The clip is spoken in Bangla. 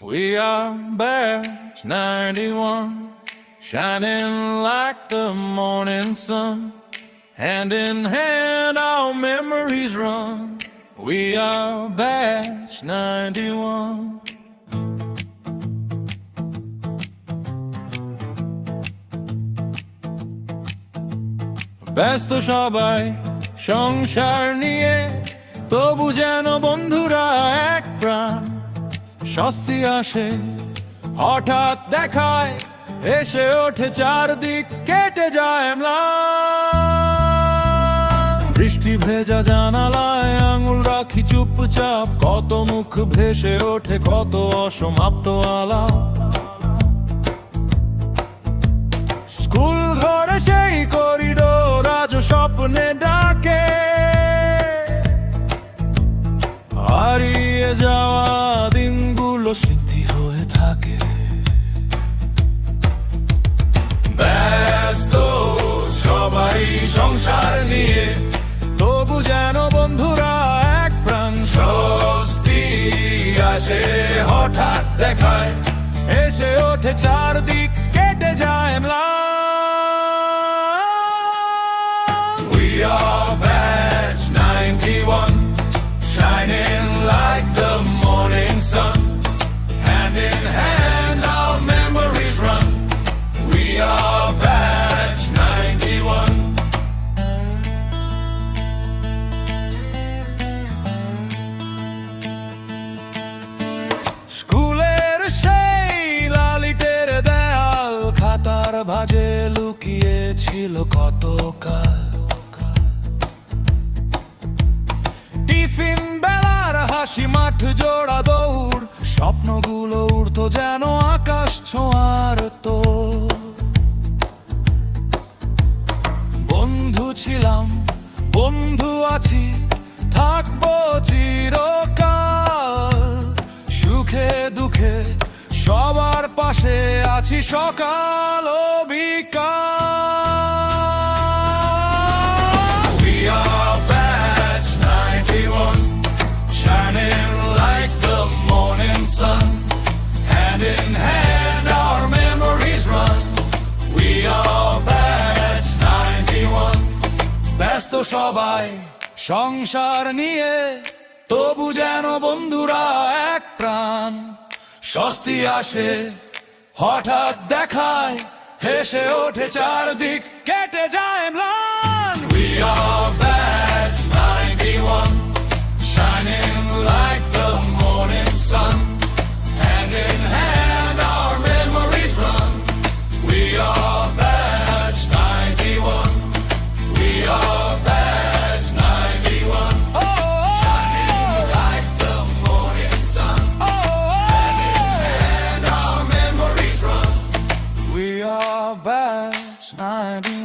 We are Bears 91, shining like the morning sun. Hand in hand our memories run. We are Bears 91. ব্যস্ত সবাই সংসার নিয়ে, তবু যেন বন্ধুরা এক প্রাণ। স্বস্তি আসে হঠাৎ দেখায়, এসে ওঠে চারদিক, কেটে যায় ম্লান। বৃষ্টি ভেজা জানালায় আঙুল রাখি চুপচাপ, কত মুখ ভেসে ওঠে, কত অসমাপ্ত আলাপ। স্কুল ঘরে সেই করিডোর আজ স্বপ্নে ডাকে, হারিয়ে যাওয়া দিনগুলো স্মৃতি হয়ে থাকে। ব্যস্ত সবাই সংসার নিয়ে, তবু যেন বন্ধুরা এক প্রাণ। স্বস্তি আসে হঠাৎ দেখায়, এসে ওঠে চারদিক, কেটে যায় ম্লান। We are Batch 91, shining like the morning sun. Hand in hand our memories run. We are Batch 91. স্কুলের সেই লালিটের দেয়াল, খাতার ভাঁজে লুকিয়ে ছিল কত কাল। টিফিন বেলার হাসি, মাঠ জোড়া দৌড়, স্বপ্নগুলো উড়তো যেন আকাশ ছোঁয়ার তো। বন্ধু ছিলাম, বন্ধু আছি, থাকবো চিরকাল। সুখে দুঃখে সবার পাশে আছি, সকাল ও বিকাল। We are Batch 91, shining like the morning sun. Hand in hand our memories run. We are Batch 91. ব্যস্ত সবাই সংসার নিয়ে, তবু যেন বন্ধুরা এক প্রাণ। স্বস্তি আসে হঠাৎ দেখায়, হেসে ওঠে চারদিক, কেটে যায় ম্লান। We are Batch 91, shining like the morning sun. Hand in hand our memories run. We are Batch 91. We are Batch 91. Shining like the morning sun. Hand in hand our memories run. We are Batch 91.